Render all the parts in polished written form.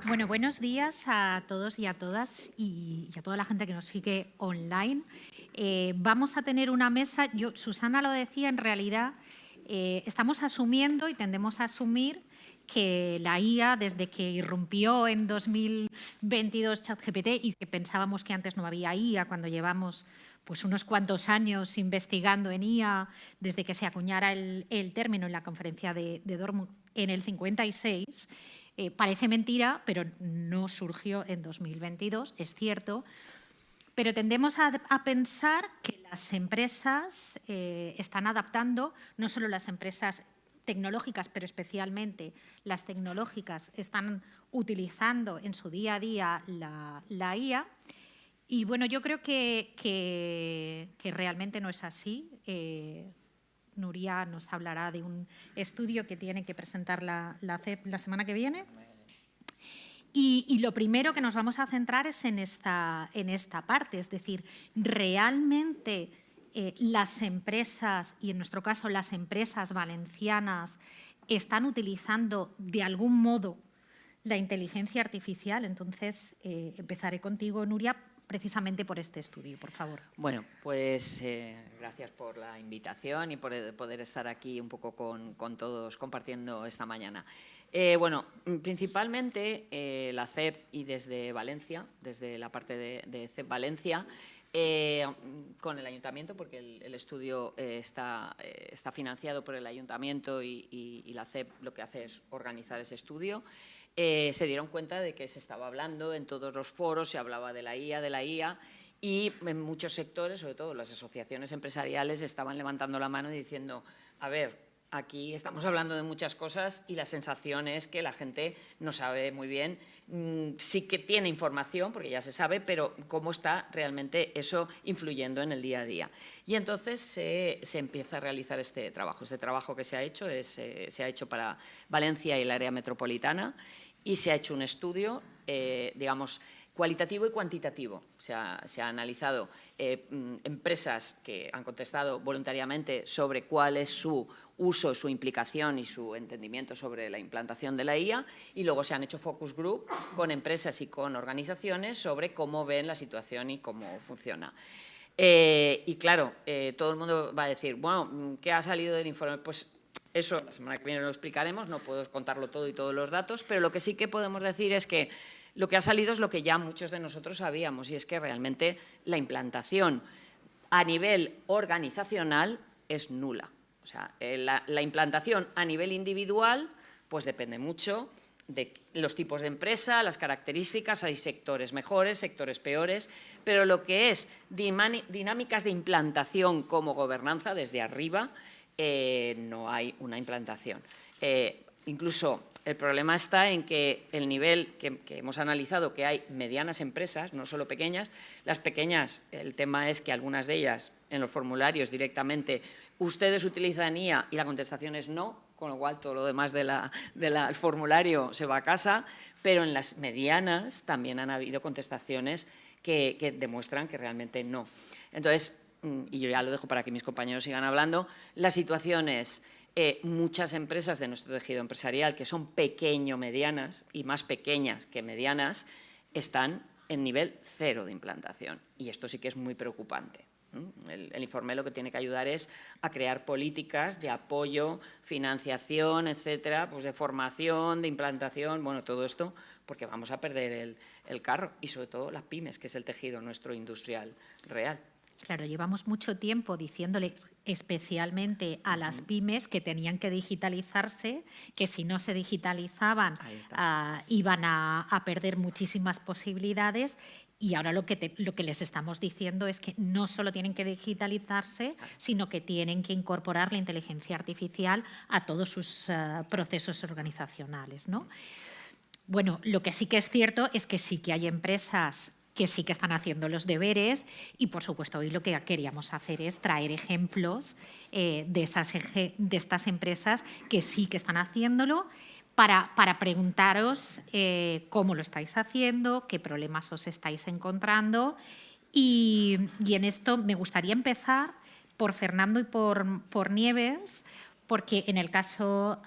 Bueno, buenos días a todos y a todas y a toda la gente que nos sigue online. Vamos a tener una mesa, Susana lo decía, en realidad estamos asumiendo y tendemos a asumir que la IA, desde que irrumpió en 2022 ChatGPT y que pensábamos que antes no había IA, cuando llevamos pues unos cuantos años investigando en IA, desde que se acuñara el término en la conferencia de Dortmund en el 56, parece mentira, pero no surgió en 2022, es cierto. Pero tendemos a pensar que las empresas están adaptando, no solo las empresas tecnológicas, pero especialmente las tecnológicas están utilizando en su día a día la IA. Y bueno, yo creo que realmente no es así. Nuria nos hablará de un estudio que tiene que presentar la CEP la semana que viene. Y lo primero que nos vamos a centrar es en esta parte, es decir, realmente las empresas, y en nuestro caso las empresas valencianas, están utilizando de algún modo la inteligencia artificial. Entonces, empezaré contigo, Nuria, precisamente por este estudio, por favor. Bueno, pues gracias por la invitación y por poder estar aquí un poco con todos compartiendo esta mañana. Bueno, principalmente la CEP y desde Valencia, desde la parte de CEP Valencia, con el ayuntamiento, porque el estudio está financiado por el ayuntamiento y la CEP lo que hace es organizar ese estudio. Se dieron cuenta de que se estaba hablando en todos los foros, se hablaba de la IA, y en muchos sectores, sobre todo las asociaciones empresariales, estaban levantando la mano y diciendo, a ver, aquí estamos hablando de muchas cosas y la sensación es que la gente no sabe muy bien, sí que tiene información, porque ya se sabe, pero cómo está realmente eso influyendo en el día a día. Y entonces se empieza a realizar este trabajo. Este trabajo que se ha hecho se ha hecho para Valencia y el área metropolitana, y se ha hecho un estudio, digamos, cualitativo y cuantitativo. Se ha analizado empresas que han contestado voluntariamente sobre cuál es su uso, su implicación y su entendimiento sobre la implantación de la IA, y luego se han hecho focus group con empresas y con organizaciones sobre cómo ven la situación y cómo funciona. Y claro, todo el mundo va a decir, bueno, ¿qué ha salido del informe? Pues eso la semana que viene lo explicaremos, no puedo contarlo todo y todos los datos, pero lo que sí que podemos decir es que lo que ha salido es lo que ya muchos de nosotros sabíamos, y es que realmente la implantación a nivel organizacional es nula. O sea, la implantación a nivel individual pues depende mucho de los tipos de empresa, las características, hay sectores mejores, sectores peores, pero lo que es dinámicas de implantación como gobernanza desde arriba, no hay una implantación. Incluso el problema está en que el nivel que hemos analizado, que hay medianas empresas, no solo pequeñas, las pequeñas, el tema es que algunas de ellas en los formularios directamente, ustedes utilizan IA y la contestación es no, con lo cual todo lo demás del formulario se va a casa, pero en las medianas también han habido contestaciones que demuestran que realmente no. Entonces, y yo ya lo dejo para que mis compañeros sigan hablando, la situación es muchas empresas de nuestro tejido empresarial que son pequeño-medianas y más pequeñas que medianas están en nivel 0 de implantación, y esto sí que es muy preocupante. El informe lo que tiene que ayudar es a crear políticas de apoyo, financiación, etcétera, pues de formación, de implantación, bueno, todo esto, porque vamos a perder el carro, y sobre todo las pymes, que es el tejido nuestro industrial real. Claro, llevamos mucho tiempo diciéndole especialmente a las pymes que tenían que digitalizarse, que si no se digitalizaban iban a perder muchísimas posibilidades, y ahora lo que les estamos diciendo es que no solo tienen que digitalizarse, sino que tienen que incorporar la inteligencia artificial a todos sus procesos organizacionales, ¿no? Bueno, lo que sí que es cierto es que sí que hay empresas que sí que están haciendo los deberes, y por supuesto hoy lo que queríamos hacer es traer ejemplos de estas empresas que sí que están haciéndolo, para preguntaros cómo lo estáis haciendo, qué problemas os estáis encontrando. Y en esto me gustaría empezar por Fernando y por Nieves, porque en el caso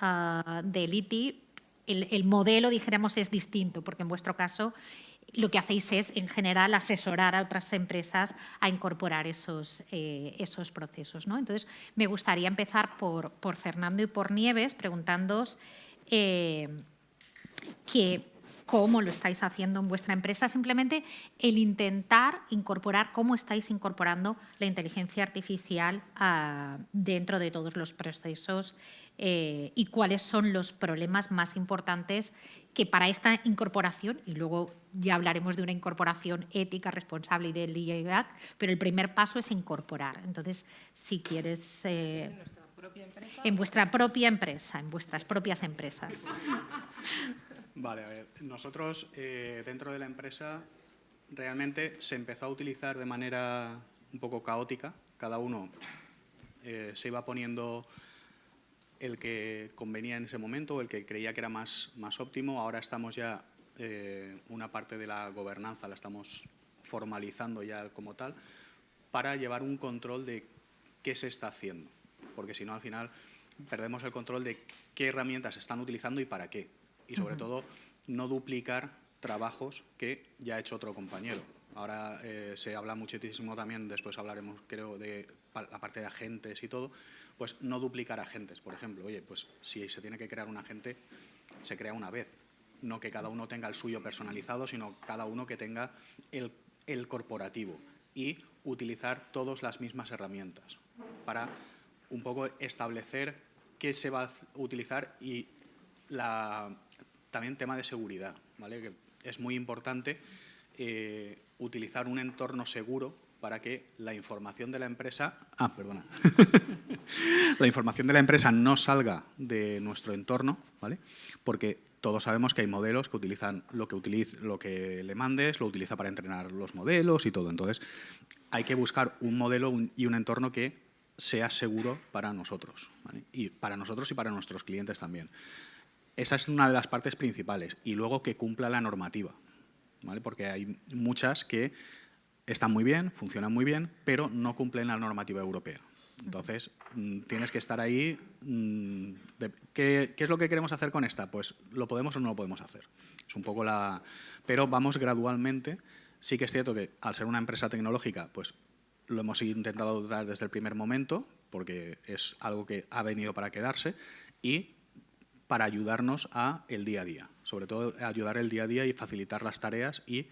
de Liti el modelo, dijéramos, es distinto, porque en vuestro caso lo que hacéis es, en general, asesorar a otras empresas a incorporar esos procesos, ¿no? Entonces, me gustaría empezar por Fernando y por Nieves, preguntándoos cómo lo estáis haciendo en vuestra empresa, simplemente el intentar incorporar, cómo estáis incorporando la inteligencia artificial dentro de todos los procesos y cuáles son los problemas más importantes que para esta incorporación, y luego ya hablaremos de una incorporación ética, responsable y del IAC, pero el primer paso es incorporar. Entonces, si quieres… ¿En vuestra propia empresa, en vuestras propias empresas? Vale, a ver, nosotros dentro de la empresa realmente se empezó a utilizar de manera un poco caótica. Cada uno se iba poniendo el que convenía en ese momento o el que creía que era más óptimo. Ahora estamos ya, una parte de la gobernanza la estamos formalizando ya como tal para llevar un control de qué se está haciendo. Porque si no, al final perdemos el control de qué herramientas se están utilizando y para qué. Y sobre todo, no duplicar trabajos que ya ha hecho otro compañero. Ahora se habla muchísimo también, después hablaremos, creo, de la parte de agentes y todo, pues no duplicar agentes. Por ejemplo, oye, pues si se tiene que crear un agente, se crea una vez. No que cada uno tenga el suyo personalizado, sino cada uno que tenga el corporativo. Y utilizar todas las mismas herramientas para un poco establecer qué se va a utilizar y también tema de seguridad, ¿vale? Que es muy importante utilizar un entorno seguro para que la información de la empresa… la información de la empresa no salga de nuestro entorno, ¿vale? Porque todos sabemos que hay modelos que utilizan lo que le mandes, lo utiliza para entrenar los modelos y todo. Entonces, hay que buscar un modelo y un entorno que sea seguro para nosotros, ¿vale? Y para nosotros y para nuestros clientes también. Esa es una de las partes principales. Y luego que cumpla la normativa, ¿vale? Porque hay muchas que están muy bien, funcionan muy bien, pero no cumplen la normativa europea. Entonces, tienes que estar ahí. ¿Qué es lo que queremos hacer con esta? Pues lo podemos o no lo podemos hacer. Es un poco la… Pero vamos gradualmente. Sí que es cierto que al ser una empresa tecnológica, pues lo hemos intentado dar desde el primer momento, porque es algo que ha venido para quedarse y para ayudarnos a el día a día. Sobre todo, ayudar el día a día y facilitar las tareas y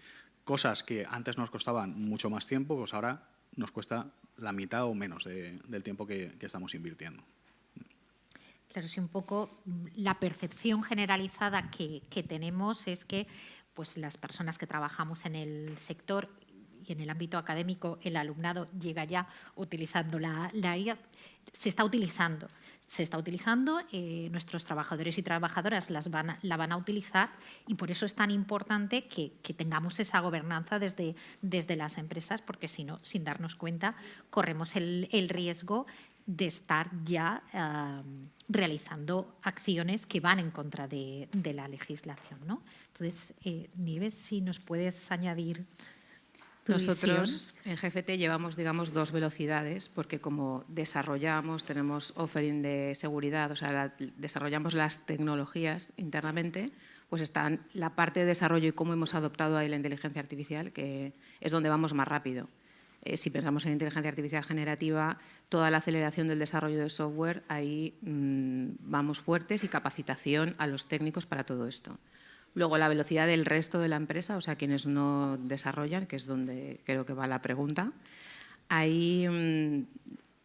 cosas que antes nos costaban mucho más tiempo, pues ahora nos cuesta la mitad o menos del tiempo que estamos invirtiendo. Claro, sí, un poco la percepción generalizada que tenemos es que pues, las personas que trabajamos en el sector y en el ámbito académico, el alumnado llega ya utilizando la IA, se está utilizando, nuestros trabajadores y trabajadoras la van a utilizar y por eso es tan importante que tengamos esa gobernanza desde las empresas, porque si no, sin darnos cuenta, corremos el riesgo de estar ya realizando acciones que van en contra de la legislación, ¿no? Entonces, Nieves, si nos puedes añadir… Nosotros en GFT llevamos, digamos, dos velocidades, porque como desarrollamos, tenemos offering de seguridad, o sea, desarrollamos las tecnologías internamente, pues está la parte de desarrollo y cómo hemos adoptado ahí la inteligencia artificial, que es donde vamos más rápido. Si pensamos en inteligencia artificial generativa, toda la aceleración del desarrollo de software, ahí vamos fuertes y capacitación a los técnicos para todo esto. Luego, la velocidad del resto de la empresa, o sea, quienes no desarrollan, que es donde creo que va la pregunta, ahí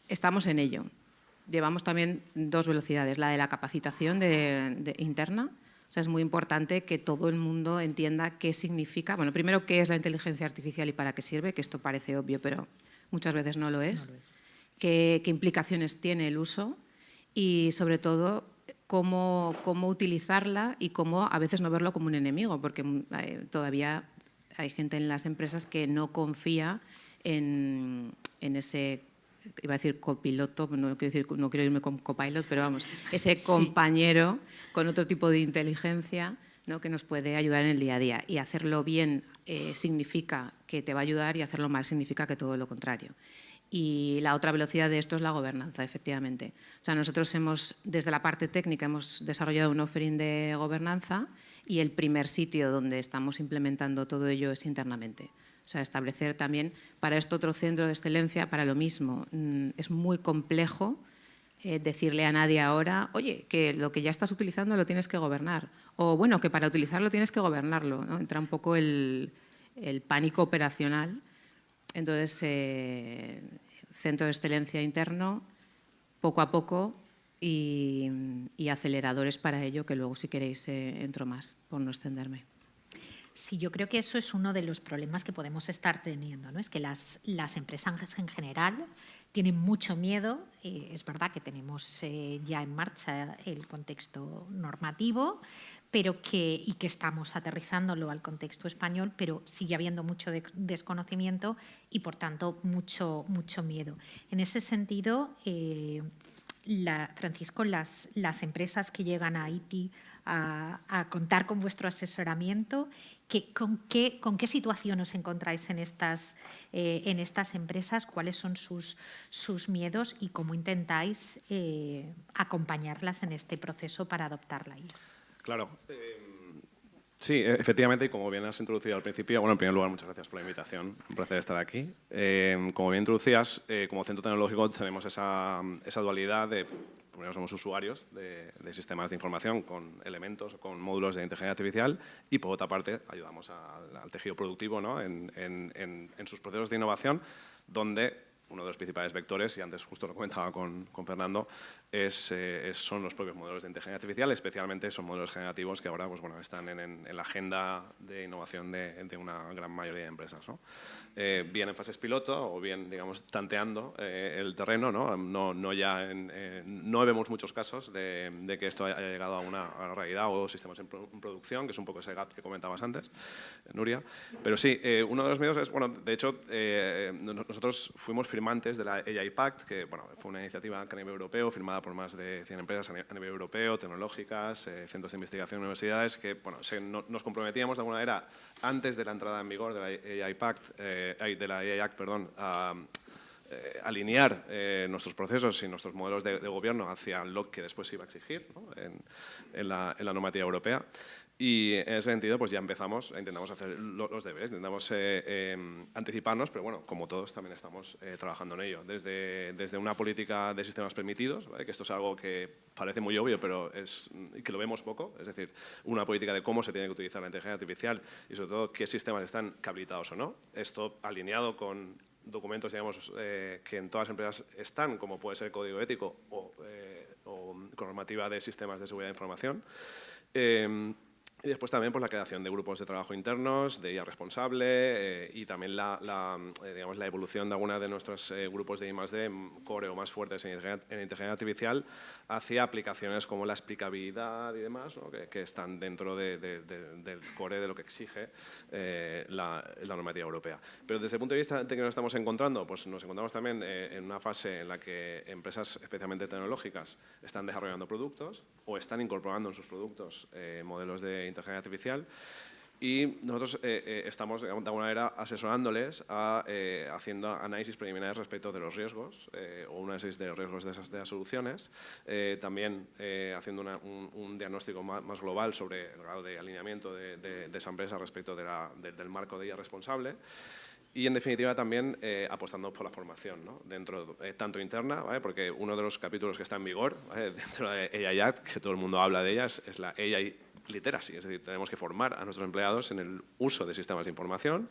estamos en ello. Llevamos también dos velocidades, la de la capacitación interna. O sea, es muy importante que todo el mundo entienda qué significa, bueno, primero qué es la inteligencia artificial y para qué sirve, que esto parece obvio, pero muchas veces no lo es. Qué implicaciones tiene el uso y, sobre todo, cómo utilizarla y cómo a veces no verlo como un enemigo, porque todavía hay gente en las empresas que no confía en ese iba a decir copiloto, no quiero irme con copilot, pero vamos, ese compañero con otro tipo de inteligencia, ¿no?, que nos puede ayudar en el día a día. Y hacerlo bien significa que te va a ayudar y hacerlo mal significa que todo lo contrario. Y la otra velocidad de esto es la gobernanza, efectivamente. O sea, nosotros desde la parte técnica hemos desarrollado un offering de gobernanza y el primer sitio donde estamos implementando todo ello es internamente. O sea, establecer también para esto otro centro de excelencia, para lo mismo. Es muy complejo decirle a nadie ahora, oye, que lo que ya estás utilizando lo tienes que gobernar. O, bueno, que para utilizarlo tienes que gobernarlo, ¿no? Entra un poco el pánico operacional. Entonces, centro de excelencia interno, poco a poco, y aceleradores para ello, que luego, si queréis, entro más, por no extenderme. Sí, yo creo que eso es uno de los problemas que podemos estar teniendo, ¿no? Es que las empresas en general tienen mucho miedo. Es verdad que tenemos ya en marcha el contexto normativo, y que estamos aterrizándolo al contexto español, pero sigue habiendo mucho desconocimiento y, por tanto, mucho miedo. En ese sentido, Francisco, las empresas que llegan a ITI a contar con vuestro asesoramiento, ¿con qué situación os encontráis en estas empresas? ¿Cuáles son sus miedos y cómo intentáis acompañarlas en este proceso para adoptar la IA? Claro. Sí, efectivamente, y como bien has introducido al principio, bueno, en primer lugar, muchas gracias por la invitación, un placer estar aquí. Como bien introducías, como centro tecnológico tenemos esa dualidad de, primero somos usuarios de sistemas de información con elementos, con módulos de inteligencia artificial, y por otra parte ayudamos al tejido productivo, ¿no?, en sus procesos de innovación, donde uno de los principales vectores, y antes justo lo comentaba con Fernando, son los propios modelos de inteligencia artificial, especialmente son modelos generativos que ahora, pues, bueno, están en la agenda de innovación de una gran mayoría de empresas, ¿no? Bien en fases piloto o bien, digamos, tanteando el terreno, ¿no? No vemos muchos casos de que esto haya llegado a una realidad o sistemas en producción, que es un poco ese gap que comentabas antes, Nuria. Pero sí, uno de los miedos es, bueno, de hecho, nosotros fuimos firmantes de la AI Pact, que, bueno, fue una iniciativa que a nivel europeo, firmada por más de 100 empresas a nivel europeo, tecnológicas, centros de investigación, universidades, que, bueno, nos comprometíamos de alguna manera, antes de la entrada en vigor de la AI Pact, de la AI Act, perdón, a alinear nuestros procesos y nuestros modelos de gobierno hacia lo que después se iba a exigir, ¿no?, en la normativa europea. Y en ese sentido, pues ya intentamos hacer los deberes, intentamos anticiparnos, pero bueno, como todos también estamos trabajando en ello. Desde una política de sistemas permitidos, ¿vale?, que esto es algo que parece muy obvio, pero que lo vemos poco, es decir, una política de cómo se tiene que utilizar la inteligencia artificial y sobre todo qué sistemas están habilitados o no. Esto alineado con documentos, digamos, que en todas las empresas están, como puede ser el código ético o con normativa de sistemas de seguridad de información. Y después también, pues, la creación de grupos de trabajo internos, de IA responsable, y también digamos, la evolución de alguna de nuestros grupos de I+D core o más fuertes en inteligencia artificial hacia aplicaciones como la explicabilidad y demás, ¿no?, que están dentro del core de lo que exige la normativa europea. Pero desde el punto de vista de que nos estamos encontrando, pues nos encontramos también en una fase en la que empresas especialmente tecnológicas están desarrollando productos o están incorporando en sus productos modelos de inteligencia artificial, y nosotros estamos de alguna manera asesorándoles haciendo análisis preliminares respecto de los riesgos o un análisis de los riesgos de las soluciones, también haciendo un diagnóstico más global sobre el grado de alineamiento de esa empresa respecto del marco de IA responsable. Y, en definitiva, también apostando por la formación, ¿no?, tanto interna, ¿vale?, porque uno de los capítulos que está en vigor, ¿vale?, dentro de AI Act, que todo el mundo habla de ellas, es la AI Literacy, es decir, tenemos que formar a nuestros empleados en el uso de sistemas de información.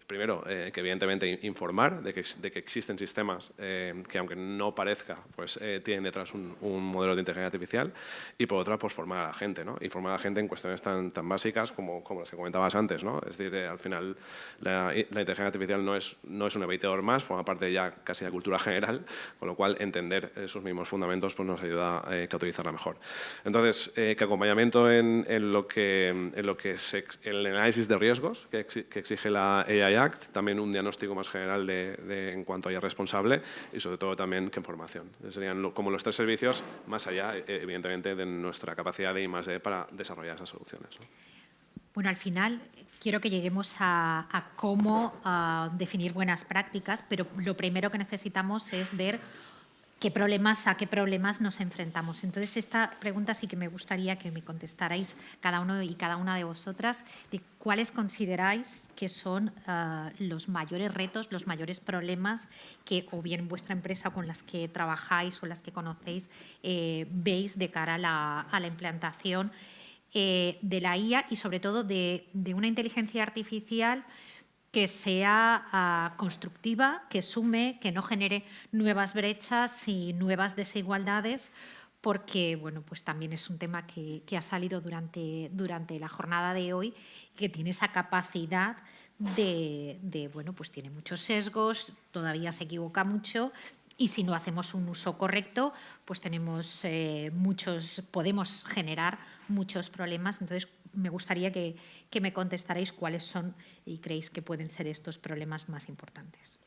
Primero, que evidentemente informar de que existen sistemas que, aunque no parezca, pues tienen detrás un modelo de inteligencia artificial, y por otra, pues formar a la gente, ¿no?, y formar a la gente en cuestiones tan básicas como las que comentabas antes, ¿no? Es decir, al final la inteligencia artificial no es un evitador más, forma parte ya casi de la cultura general, con lo cual entender esos mismos fundamentos pues nos ayuda a utilizarla mejor. Entonces, ¿qué acompañamiento en lo que es el análisis de riesgos que exige la AI Act, también un diagnóstico más general en cuanto a IA responsable y sobre todo también que formación. Serían como los 3 servicios más allá, evidentemente, de nuestra capacidad de I+D para desarrollar esas soluciones, ¿no? Bueno, al final quiero que lleguemos a cómo definir buenas prácticas, pero lo primero que necesitamos es ver a qué problemas nos enfrentamos. Entonces, esta pregunta sí que me gustaría que me contestarais cada uno y cada una de vosotras de cuáles consideráis que son los mayores retos, los mayores problemas que o bien vuestra empresa con las que trabajáis o las que conocéis veis de cara a la implantación de la IA y sobre todo de una inteligencia artificial que sea constructiva, que sume, que no genere nuevas brechas y nuevas desigualdades, porque bueno, pues también es un tema que ha salido durante la jornada de hoy, que tiene esa capacidad bueno, pues tiene muchos sesgos, todavía se equivoca mucho. Y si no hacemos un uso correcto, pues podemos generar muchos problemas. Entonces, me gustaría que me contestarais cuáles son y creéis que pueden ser estos problemas más importantes.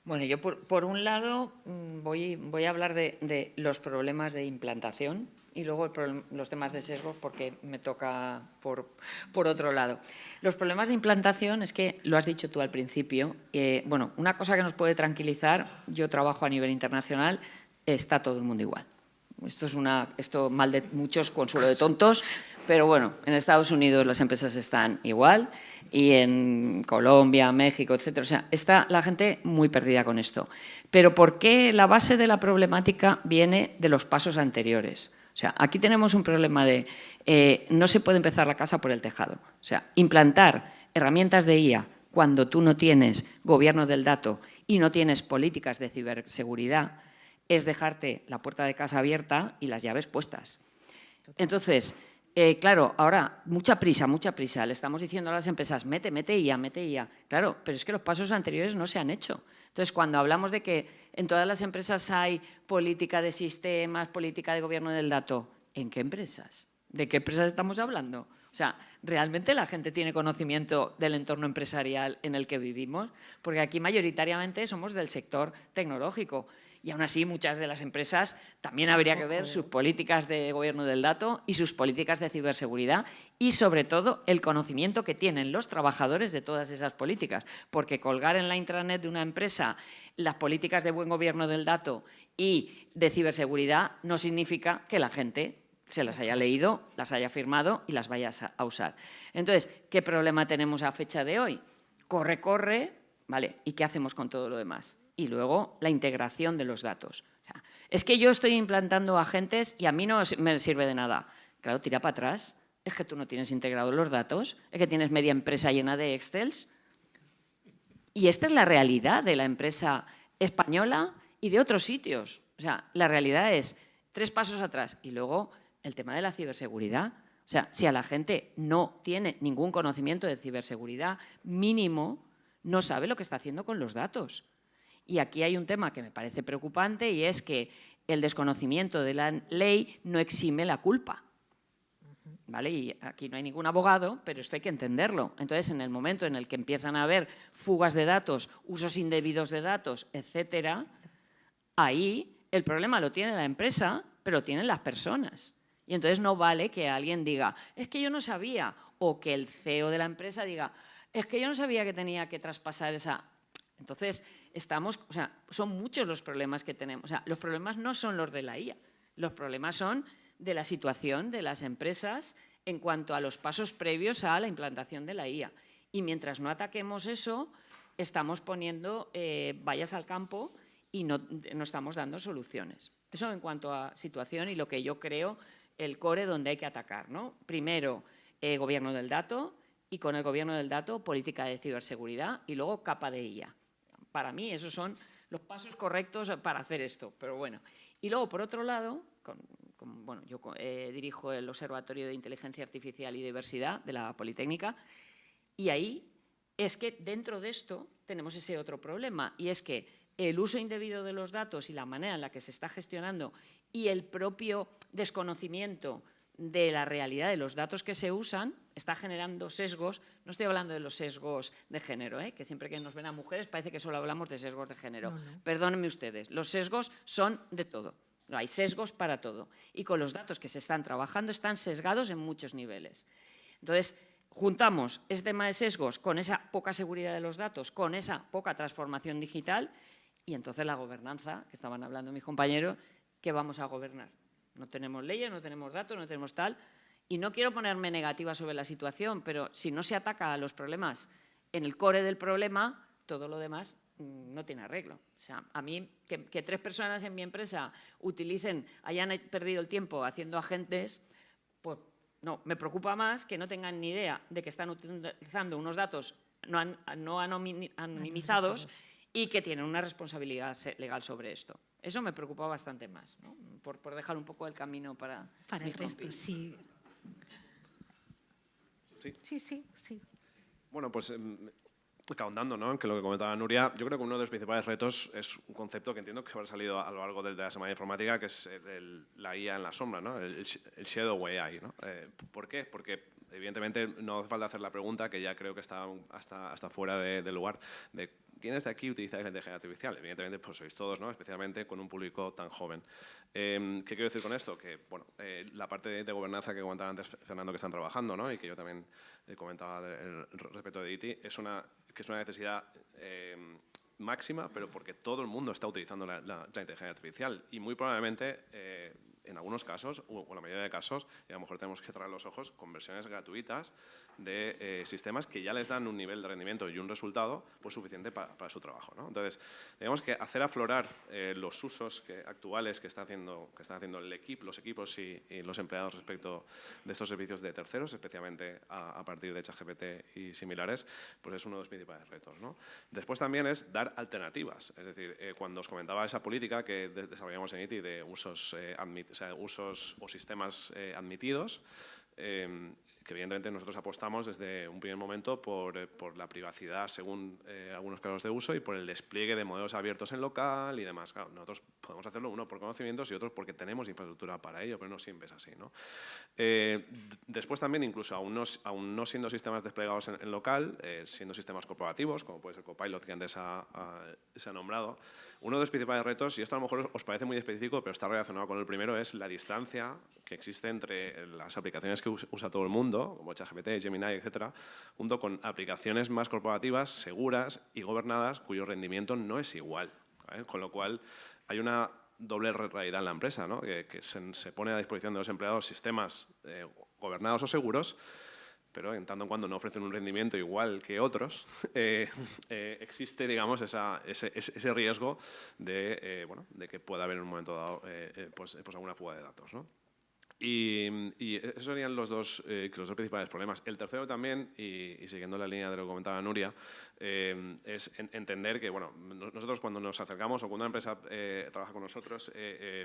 Bueno, yo por un lado voy a hablar de los problemas de implantación y luego los temas de sesgo porque me toca por otro lado. Los problemas de implantación es que, lo has dicho tú al principio, bueno, una cosa que nos puede tranquilizar, yo trabajo a nivel internacional, está todo el mundo igual. Esto mal de muchos, consuelo de tontos, pero bueno, en Estados Unidos las empresas están igual y en Colombia, México, etcétera. O sea, está la gente muy perdida con esto. Pero ¿por qué la base de la problemática viene de los pasos anteriores? O sea, aquí tenemos un problema de no se puede empezar la casa por el tejado. O sea, implantar herramientas de IA cuando tú no tienes gobierno del dato y no tienes políticas de ciberseguridad es dejarte la puerta de casa abierta y las llaves puestas. Entonces, claro, ahora, mucha prisa. Le estamos diciendo a las empresas, mete IA. Claro, pero es que los pasos anteriores no se han hecho. Entonces, cuando hablamos de que en todas las empresas hay política de sistemas, política de gobierno del dato, ¿en qué empresas? ¿De qué empresas estamos hablando? O sea, ¿realmente la gente tiene conocimiento del entorno empresarial en el que vivimos? Porque aquí mayoritariamente somos del sector tecnológico. Y aún así, muchas de las empresas también habría que ver sus políticas de gobierno del dato y sus políticas de ciberseguridad y, sobre todo, el conocimiento que tienen los trabajadores de todas esas políticas. Porque colgar en la intranet de una empresa las políticas de buen gobierno del dato y de ciberseguridad no significa que la gente se las haya leído, las haya firmado y las vaya a usar. Entonces, ¿qué problema tenemos a fecha de hoy? Corre, ¿vale? ¿Y qué hacemos con todo lo demás? Y luego la integración de los datos. O sea, es que yo estoy implantando agentes y a mí no me sirve de nada. Claro, tira para atrás. Es que tú no tienes integrados los datos, es que tienes media empresa llena de Excels. Y esta es la realidad de la empresa española y de otros sitios. O sea, la realidad es 3 pasos atrás y luego el tema de la ciberseguridad. O sea, si a la gente no tiene ningún conocimiento de ciberseguridad mínimo, no sabe lo que está haciendo con los datos. Y aquí hay un tema que me parece preocupante y es que el desconocimiento de la ley no exime la culpa. ¿Vale? Y aquí no hay ningún abogado, pero esto hay que entenderlo. Entonces, en el momento en el que empiezan a haber fugas de datos, usos indebidos de datos, etcétera, ahí el problema lo tiene la empresa, pero lo tienen las personas. Y entonces no vale que alguien diga, es que yo no sabía, o que el CEO de la empresa diga, es que yo no sabía que tenía que traspasar esa... Entonces, son muchos los problemas que tenemos. O sea, los problemas no son los de la IA, los problemas son de la situación de las empresas en cuanto a los pasos previos a la implantación de la IA. Y mientras no ataquemos eso, estamos poniendo vallas al campo y no estamos dando soluciones. Eso en cuanto a situación y lo que yo creo el core donde hay que atacar, ¿no? Primero, gobierno del dato y con el gobierno del dato, política de ciberseguridad y luego capa de IA. Para mí esos son los pasos correctos para hacer esto, pero bueno. Y luego, por otro lado, bueno, yo dirijo el Observatorio de Inteligencia Artificial y Diversidad de la Politécnica y ahí es que dentro de esto tenemos ese otro problema y es que el uso indebido de los datos y la manera en la que se está gestionando y el propio desconocimiento de la realidad de los datos que se usan está generando sesgos. No estoy hablando de los sesgos de género, que siempre que nos ven a mujeres parece que solo hablamos de sesgos de género. No. Perdónenme ustedes, los sesgos son de todo. Hay sesgos para todo. Y con los datos que se están trabajando están sesgados en muchos niveles. Entonces, juntamos este tema de sesgos con esa poca seguridad de los datos, con esa poca transformación digital, y entonces la gobernanza, que estaban hablando mis compañeros, ¿qué vamos a gobernar? No tenemos leyes, no tenemos datos, no tenemos tal. Y no quiero ponerme negativa sobre la situación, pero si no se ataca a los problemas en el core del problema, todo lo demás no tiene arreglo. O sea, a mí, que 3 personas en mi empresa hayan perdido el tiempo haciendo agentes, pues no, me preocupa más que no tengan ni idea de que están utilizando unos datos no anonimizados y que tienen una responsabilidad legal sobre esto. Eso me preocupa bastante más, ¿no? Por dejar un poco el camino para el resto, sí. Sí. Bueno, pues ahondando, ¿no?, en que lo que comentaba Nuria, yo creo que uno de los principales retos es un concepto que entiendo que habrá salido a lo largo de la Semana de Informática, que es la IA en la sombra, ¿no?, el shadow AI, ¿no? ¿Por qué? Porque evidentemente no hace falta hacer la pregunta, que ya creo que está hasta fuera de lugar, de ¿quiénes de aquí utilizáis la inteligencia artificial? Evidentemente, pues sois todos, ¿no?, especialmente con un público tan joven. ¿Qué quiero decir con esto? Que, bueno, la parte de gobernanza que comentaba antes Fernando que están trabajando, ¿no?, y que yo también comentaba respecto de DT, es una necesidad máxima, pero porque todo el mundo está utilizando la inteligencia artificial y muy probablemente en algunos casos, o la mayoría de casos, y a lo mejor tenemos que cerrar los ojos con versiones gratuitas de sistemas que ya les dan un nivel de rendimiento y un resultado pues suficiente para su trabajo, ¿no? Entonces, tenemos que hacer aflorar los usos actuales que están haciendo los equipos y los empleados respecto de estos servicios de terceros, especialmente a partir de ChatGPT y similares, pues es uno de los principales retos, ¿no? Después también es dar alternativas, es decir, cuando os comentaba esa política que desarrollamos en ITI de usos o sistemas admitidos, que evidentemente nosotros apostamos desde un primer momento por la privacidad según algunos casos de uso y por el despliegue de modelos abiertos en local y demás. Claro, nosotros podemos hacerlo uno por conocimientos y otros porque tenemos infraestructura para ello, pero no siempre es así, ¿no? Después también, incluso aún no siendo sistemas desplegados en local, siendo sistemas corporativos, como puede ser Copilot, que antes se ha nombrado, uno de los principales retos, y esto a lo mejor os parece muy específico, pero está relacionado con el primero, es la distancia que existe entre las aplicaciones que usa todo el mundo, como ChatGPT, Gemini, etcétera, junto con aplicaciones más corporativas, seguras y gobernadas, cuyo rendimiento no es igual, ¿vale? Con lo cual, hay una doble realidad en la empresa, ¿no?, que se pone a disposición de los empleados sistemas gobernados o seguros, pero en tanto en cuando no ofrecen un rendimiento igual que otros, existe, digamos, ese riesgo de que pueda haber en un momento dado pues alguna fuga de datos, ¿no? Y esos serían los dos principales problemas. El tercero también, y siguiendo la línea de lo que comentaba Nuria, es entender que, bueno, nosotros cuando nos acercamos o cuando una empresa trabaja con nosotros,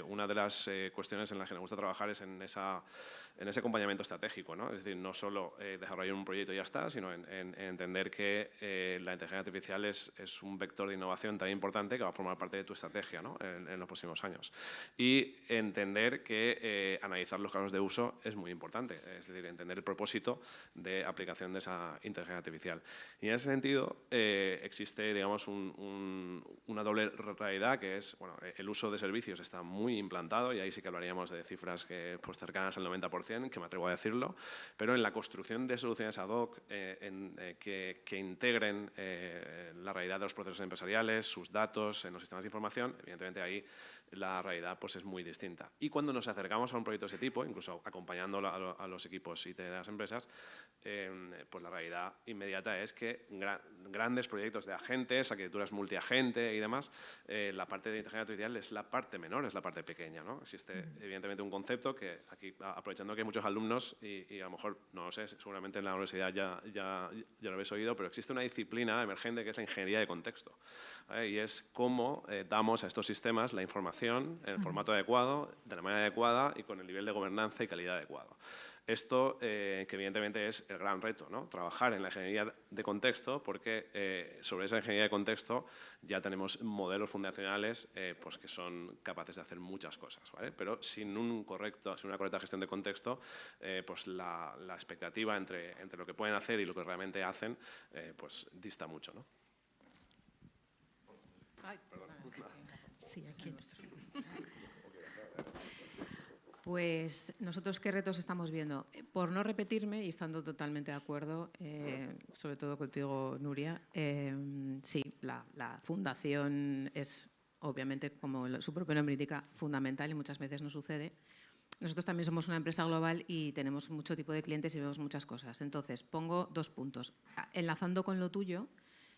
una de las cuestiones en las que nos gusta trabajar es en ese acompañamiento estratégico, ¿no? Es decir, no solo desarrollar un proyecto y ya está, sino en entender que la inteligencia artificial es un vector de innovación tan importante que va a formar parte de tu estrategia, ¿no?, en los próximos años. Y entender que analizar los casos de uso es muy importante, es decir, entender el propósito de aplicación de esa inteligencia artificial. Y en ese sentido existe, digamos, una doble realidad, que es, bueno, el uso de servicios está muy implantado y ahí sí que hablaríamos de cifras pues cercanas al 90%, que me atrevo a decirlo, pero en la construcción de soluciones ad hoc que integren la realidad de los procesos empresariales, sus datos en los sistemas de información, evidentemente ahí la realidad pues es muy distinta. Y cuando nos acercamos a un proyecto de ese tipo, incluso acompañando a los equipos IT de las empresas, pues la realidad inmediata es que grandes proyectos de agentes, arquitecturas multiagente y demás, la parte de inteligencia artificial es la parte menor, es la parte pequeña, ¿no? Existe evidentemente un concepto que aquí, aprovechando que hay muchos alumnos y a lo mejor, no lo sé, seguramente en la universidad ya lo habéis oído, pero existe una disciplina emergente que es la ingeniería de contexto, ¿vale? Y es cómo damos a estos sistemas la información en el formato adecuado, de la manera adecuada y con el nivel de gobernanza y calidad adecuado. Esto, que evidentemente es el gran reto, ¿no? Trabajar en la ingeniería de contexto, porque sobre esa ingeniería de contexto ya tenemos modelos fundacionales pues que son capaces de hacer muchas cosas, ¿vale? Pero sin una correcta gestión de contexto, pues la expectativa entre lo que pueden hacer y lo que realmente hacen, pues dista mucho, ¿no? Ay, perdón. Sí, aquí. Pues nosotros qué retos estamos viendo. Por no repetirme y estando totalmente de acuerdo, sobre todo contigo, Nuria, sí, la fundación es obviamente, como su propio nombre indica, fundamental y muchas veces no sucede. Nosotros también somos una empresa global y tenemos mucho tipo de clientes y vemos muchas cosas. Entonces, pongo 2 puntos. Enlazando con lo tuyo,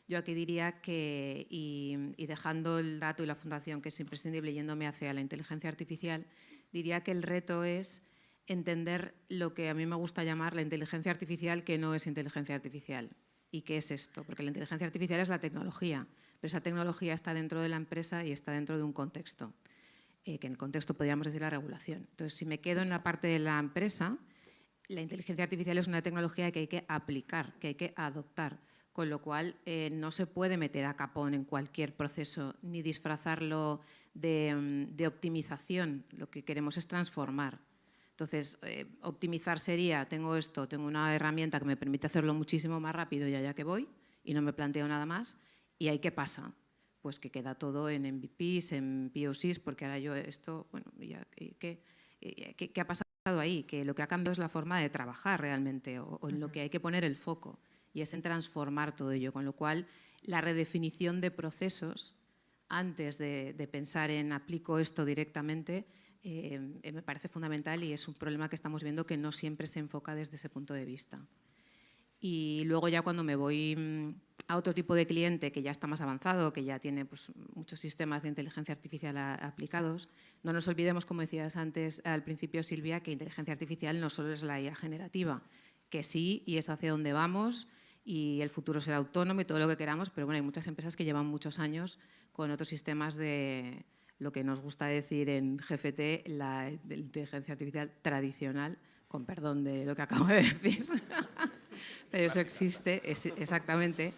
yo aquí diría que, y dejando el dato y la fundación, que es imprescindible, yéndome hacia la inteligencia artificial, diría que el reto es entender lo que a mí me gusta llamar la inteligencia artificial, que no es inteligencia artificial. ¿Y qué es esto? Porque la inteligencia artificial es la tecnología, pero esa tecnología está dentro de la empresa y está dentro de un contexto, que en el contexto podríamos decir la regulación. Entonces, si me quedo en la parte de la empresa, la inteligencia artificial es una tecnología que hay que aplicar, que hay que adoptar, con lo cual no se puede meter a capón en cualquier proceso ni disfrazarlo de optimización. Lo que queremos es transformar. Entonces, optimizar sería, tengo esto, tengo una herramienta que me permite hacerlo muchísimo más rápido y allá que voy y no me planteo nada más. ¿Y ahí qué pasa? Pues que queda todo en MVPs, en POCs, porque ahora yo esto, bueno, ¿qué ha pasado ahí? Que lo que ha cambiado es la forma de trabajar realmente o en lo que hay que poner el foco y es en transformar todo ello, con lo cual la redefinición de procesos antes de pensar en aplico esto directamente me parece fundamental y es un problema que estamos viendo que no siempre se enfoca desde ese punto de vista. Y luego ya cuando me voy a otro tipo de cliente que ya está más avanzado, que ya tiene pues, muchos sistemas de inteligencia artificial aplicados, no nos olvidemos, como decías antes al principio, Silvia, que inteligencia artificial no solo es la IA generativa, que sí, y es hacia donde vamos, y el futuro será autónomo y todo lo que queramos, pero bueno, hay muchas empresas que llevan muchos años con otros sistemas de lo que nos gusta decir en GFT, la inteligencia artificial tradicional, con perdón de lo que acabo de decir. Pero eso existe, exactamente.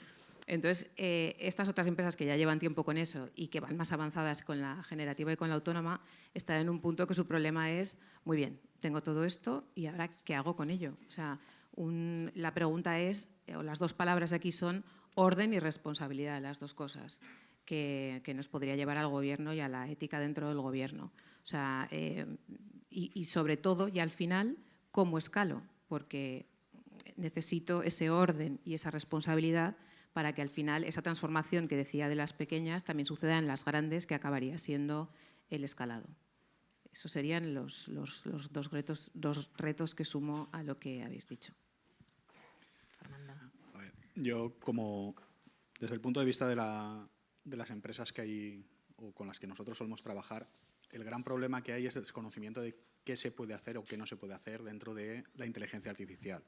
Entonces, estas otras empresas que ya llevan tiempo con eso y que van más avanzadas con la generativa y con la autónoma, están en un punto que su problema es, muy bien, tengo todo esto y ahora, ¿qué hago con ello? O sea, la pregunta es, o las 2 palabras aquí son orden y responsabilidad, las 2 cosas que nos podría llevar al gobierno y a la ética dentro del gobierno. O sea, y sobre todo, y al final, ¿cómo escalo? Porque necesito ese orden y esa responsabilidad para que al final esa transformación que decía de las pequeñas también suceda en las grandes, que acabaría siendo el escalado. Esos serían los 2 retos que sumo a lo que habéis dicho. Fernando. A ver, yo, desde el punto de vista de las empresas que hay o con las que nosotros solemos trabajar, el gran problema que hay es el desconocimiento de qué se puede hacer o qué no se puede hacer dentro de la inteligencia artificial.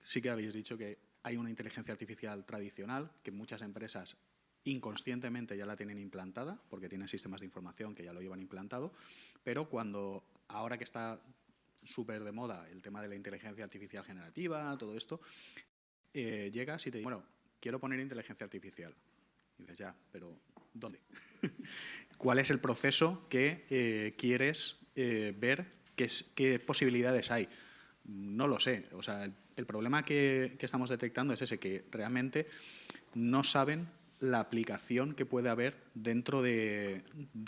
Sí que habéis dicho que hay una inteligencia artificial tradicional que muchas empresas inconscientemente ya la tienen implantada porque tienen sistemas de información que ya lo llevan implantado, pero ahora que está súper de moda el tema de la inteligencia artificial generativa, todo esto, llegas y te dices, bueno, quiero poner inteligencia artificial. Y dices, ya, pero ¿dónde? ¿Cuál es el proceso que quieres ver? ¿Qué posibilidades hay? No lo sé. O sea, el problema que estamos detectando es ese, que realmente no saben la aplicación que puede haber dentro de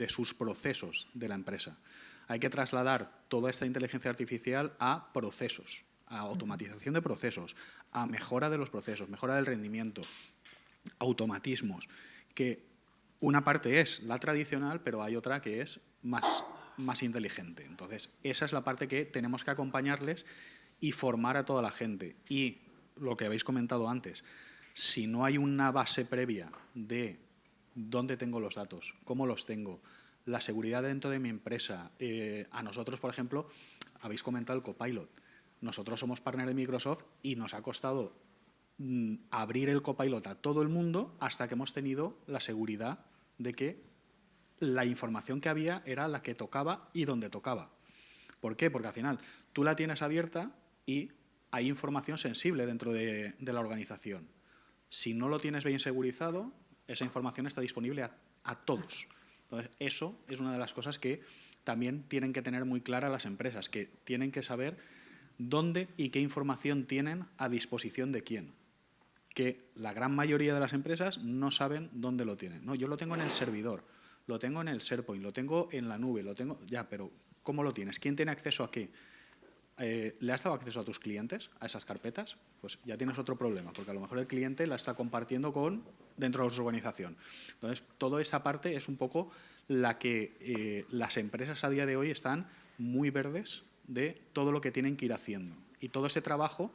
sus procesos de la empresa. Hay que trasladar toda esta inteligencia artificial a procesos, a automatización de procesos, a mejora de los procesos, mejora del rendimiento, automatismos, que una parte es la tradicional, pero hay otra que es más inteligente. Entonces, esa es la parte que tenemos que acompañarles y formar a toda la gente. Y lo que habéis comentado antes, si no hay una base previa de dónde tengo los datos, cómo los tengo, la seguridad dentro de mi empresa. A nosotros, por ejemplo, habéis comentado el Copilot. Nosotros somos partner de Microsoft y nos ha costado abrir el Copilot a todo el mundo hasta que hemos tenido la seguridad de que la información que había era la que tocaba y donde tocaba. ¿Por qué? Porque al final tú la tienes abierta y hay información sensible dentro de la organización. Si no lo tienes bien segurizado, esa información está disponible a todos. Entonces, eso es una de las cosas que también tienen que tener muy clara las empresas, que tienen que saber dónde y qué información tienen a disposición de quién. Que la gran mayoría de las empresas no saben dónde lo tienen. No, yo lo tengo en el servidor, lo tengo en el SharePoint, lo tengo en la nube, lo tengo... Ya, pero ¿cómo lo tienes? ¿Quién tiene acceso a qué? ¿Le has dado acceso a tus clientes, a esas carpetas? Pues ya tienes otro problema, porque a lo mejor el cliente la está compartiendo dentro de su organización. Entonces, toda esa parte es un poco la que las empresas a día de hoy están muy verdes de todo lo que tienen que ir haciendo. Y todo ese trabajo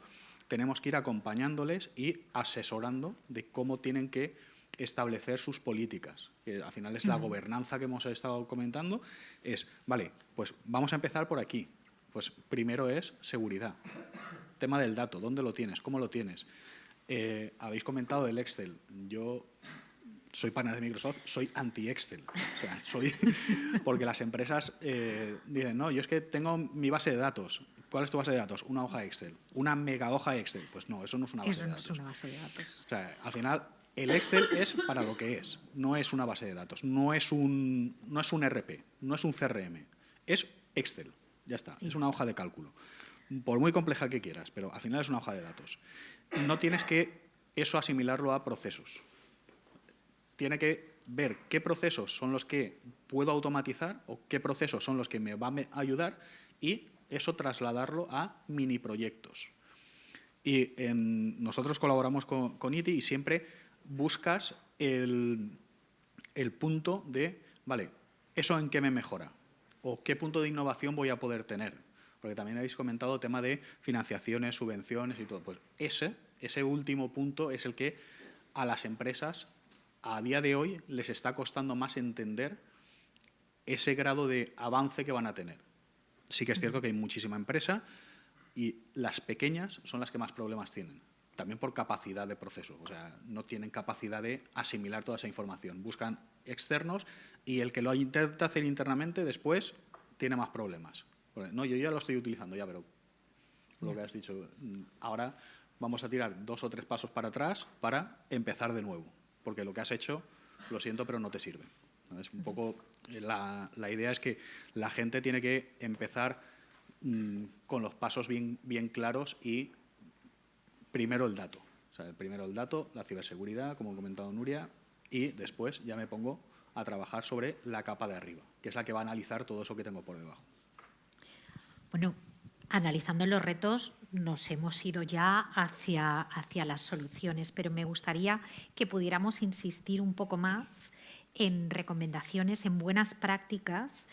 tenemos que ir acompañándoles y asesorando de cómo tienen que establecer sus políticas, que al final es la gobernanza que hemos estado comentando, es, vale, pues vamos a empezar por aquí. Pues primero es seguridad. Tema del dato, ¿dónde lo tienes? ¿Cómo lo tienes? Habéis comentado del Excel. Yo soy partner de Microsoft, soy anti-Excel. O sea, porque las empresas dicen, no, yo es que tengo mi base de datos. ¿Cuál es tu base de datos? Una hoja Excel. ¿Una mega hoja Excel? Pues no, eso no es una base de datos. Eso no es una base de datos. O sea, al final, el Excel es para lo que es. No es una base de datos. No es un RP. No es un CRM. Es Excel. Ya está. Es una hoja de cálculo. Por muy compleja que quieras, pero al final es una hoja de datos. No tienes que eso asimilarlo a procesos. Tiene que ver qué procesos son los que puedo automatizar o qué procesos son los que me van a ayudar y eso trasladarlo a mini proyectos. Y nosotros colaboramos con ITI y siempre buscas el punto de, vale, ¿eso en qué me mejora? ¿O qué punto de innovación voy a poder tener? Porque también habéis comentado el tema de financiaciones, subvenciones y todo. Pues ese último punto es el que a las empresas a día de hoy les está costando más entender ese grado de avance que van a tener. Sí que es cierto que hay muchísima empresa y las pequeñas son las que más problemas tienen. También por capacidad de proceso. O sea, no tienen capacidad de asimilar toda esa información. Buscan externos y el que lo intenta hacer internamente después tiene más problemas. No, yo ya lo estoy utilizando, ya, pero lo que has dicho, ahora vamos a tirar 2 o 3 pasos para atrás para empezar de nuevo. Porque lo que has hecho, lo siento, pero no te sirve. Es un poco la idea es que la gente tiene que empezar con los pasos bien claros y primero el dato. O sea, primero el dato, la ciberseguridad, como ha comentado Nuria, y después ya me pongo a trabajar sobre la capa de arriba, que es la que va a analizar todo eso que tengo por debajo. Bueno, analizando los retos nos hemos ido ya hacia las soluciones, pero me gustaría que pudiéramos insistir un poco más en recomendaciones, en buenas prácticas,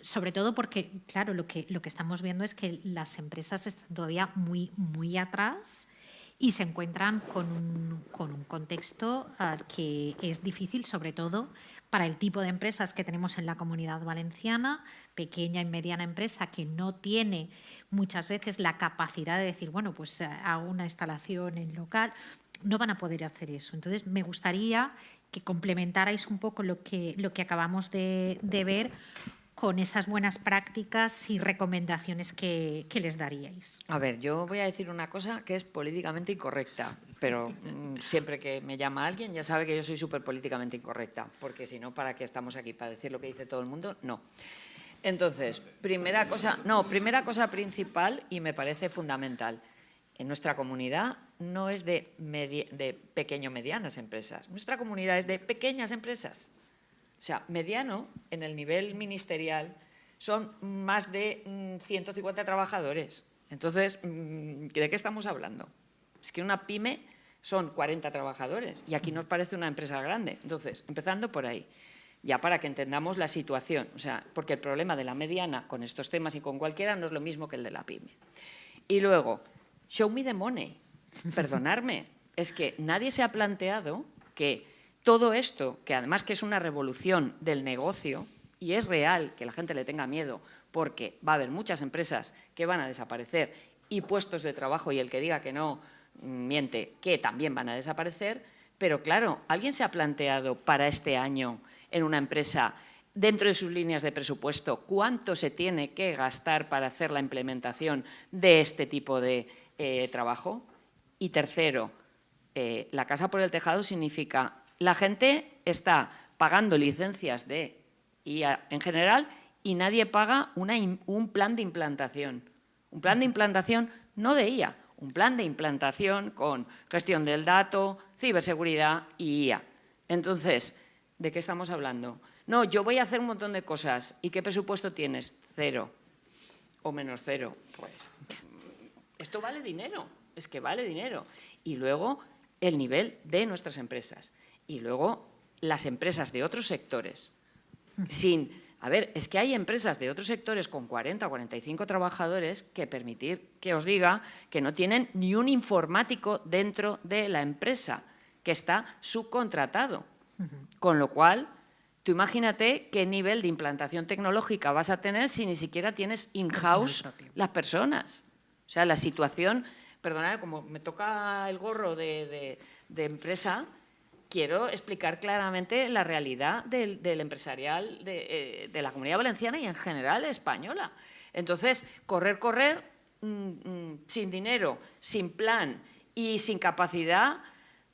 sobre todo porque, claro, lo que estamos viendo es que las empresas están todavía muy atrás y se encuentran con un contexto que es difícil, sobre todo para el tipo de empresas que tenemos en la Comunidad Valenciana, pequeña y mediana empresa que no tiene muchas veces la capacidad de decir, bueno, pues hago una instalación en local, no van a poder hacer eso. Entonces, me gustaría que complementarais un poco lo que acabamos de ver con esas buenas prácticas y recomendaciones que les daríais. A ver, yo voy a decir una cosa que es políticamente incorrecta, pero siempre que me llama alguien ya sabe que yo soy súper políticamente incorrecta, porque si no, ¿para qué estamos aquí? ¿Para decir lo que dice todo el mundo? No. Entonces, primera cosa principal y me parece fundamental. En nuestra comunidad no es de pequeño-medianas empresas, nuestra comunidad es de pequeñas empresas. O sea, mediano, en el nivel ministerial, son más de 150 trabajadores. Entonces, ¿de qué estamos hablando? Es que una pyme son 40 trabajadores y aquí nos parece una empresa grande. Entonces, empezando por ahí, ya para que entendamos la situación. O sea, porque el problema de la mediana con estos temas y con cualquiera no es lo mismo que el de la pyme. Y luego, show me the money. Perdonadme, es que nadie se ha planteado que todo esto, que además que es una revolución del negocio, y es real que la gente le tenga miedo, porque va a haber muchas empresas que van a desaparecer y puestos de trabajo, y el que diga que no, miente, que también van a desaparecer, pero claro, ¿alguien se ha planteado para este año en una empresa dentro de sus líneas de presupuesto, cuánto se tiene que gastar para hacer la implementación de este tipo de trabajo. Y tercero, la casa por el tejado significa la gente está pagando licencias de IA en general y nadie paga un plan de implantación. Un plan de implantación no de IA, un plan de implantación con gestión del dato, ciberseguridad y IA. Entonces, ¿de qué estamos hablando? No, yo voy a hacer un montón de cosas. ¿Y qué presupuesto tienes? 0 o menos 0. Pues esto vale dinero, es que vale dinero. Y luego el nivel de nuestras empresas. Y luego las empresas de otros sectores. A ver, es que hay empresas de otros sectores con 40 o 45 trabajadores que permitir que os diga que no tienen ni un informático dentro de la empresa, que está subcontratado. Con lo cual, tú imagínate qué nivel de implantación tecnológica vas a tener si ni siquiera tienes in-house las personas. O sea, la situación, perdonad, como me toca el gorro de empresa, quiero explicar claramente la realidad del empresarial de la Comunidad Valenciana y en general española. Entonces, correr sin dinero, sin plan y sin capacidad,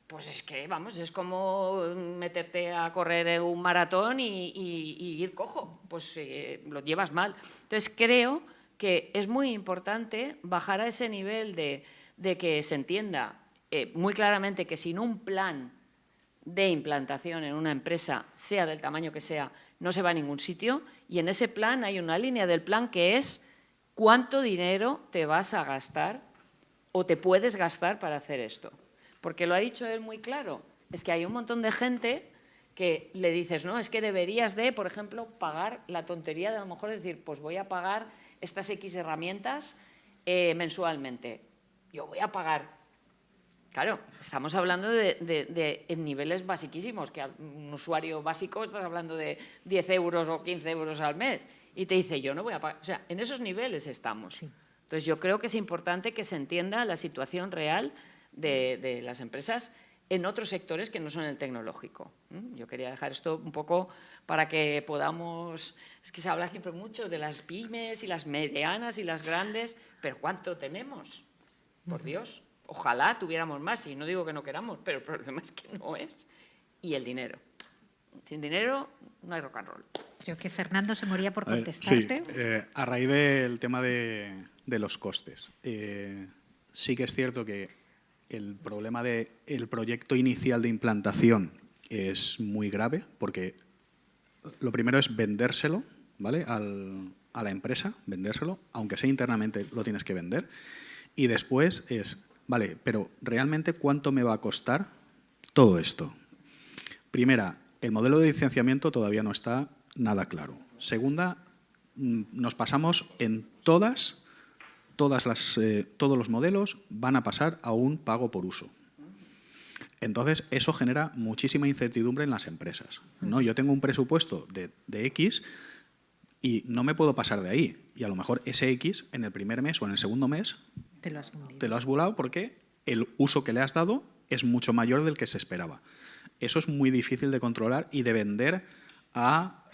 pues es que, vamos, es como meterte a correr un maratón y ir cojo, pues lo llevas mal. Entonces, creo que es muy importante bajar a ese nivel de que se entienda muy claramente que sin un plan de implantación en una empresa, sea del tamaño que sea, no se va a ningún sitio, y en ese plan hay una línea del plan que es cuánto dinero te vas a gastar o te puedes gastar para hacer esto. Porque lo ha dicho él muy claro, es que hay un montón de gente que le dices, no, es que deberías de, por ejemplo, pagar la tontería de a lo mejor decir, pues voy a pagar estas X herramientas mensualmente. Yo voy a pagar. Claro, estamos hablando de niveles basiquísimos, que a un usuario básico estás hablando de 10 euros o 15 euros al mes y te dice, yo no voy a pagar. O sea, en esos niveles estamos. Sí. Entonces, yo creo que es importante que se entienda la situación real de las empresas en otros sectores que no son el tecnológico. Yo quería dejar esto un poco para que podamos... Es que se habla siempre mucho de las pymes y las medianas y las grandes, pero ¿cuánto tenemos? Por Dios. Ojalá tuviéramos más, y no digo que no queramos, pero el problema es que no es. Y el dinero. Sin dinero no hay rock and roll. Creo que Fernando se moría por contestarte. Sí, a raíz del tema de los costes. Sí que es cierto que el problema del proyecto inicial de implantación es muy grave, porque lo primero es vendérselo, ¿vale? a la empresa, vendérselo, aunque sea internamente lo tienes que vender. Y después es... Vale, pero ¿realmente cuánto me va a costar todo esto? Primera, el modelo de licenciamiento todavía no está nada claro. Segunda, nos pasamos en todos los modelos van a pasar a un pago por uso. Entonces, eso genera muchísima incertidumbre en las empresas, ¿no? Yo tengo un presupuesto de X y no me puedo pasar de ahí. Y a lo mejor ese X en el primer mes o en el segundo mes te lo has volado porque el uso que le has dado es mucho mayor del que se esperaba. Eso es muy difícil de controlar y de vender a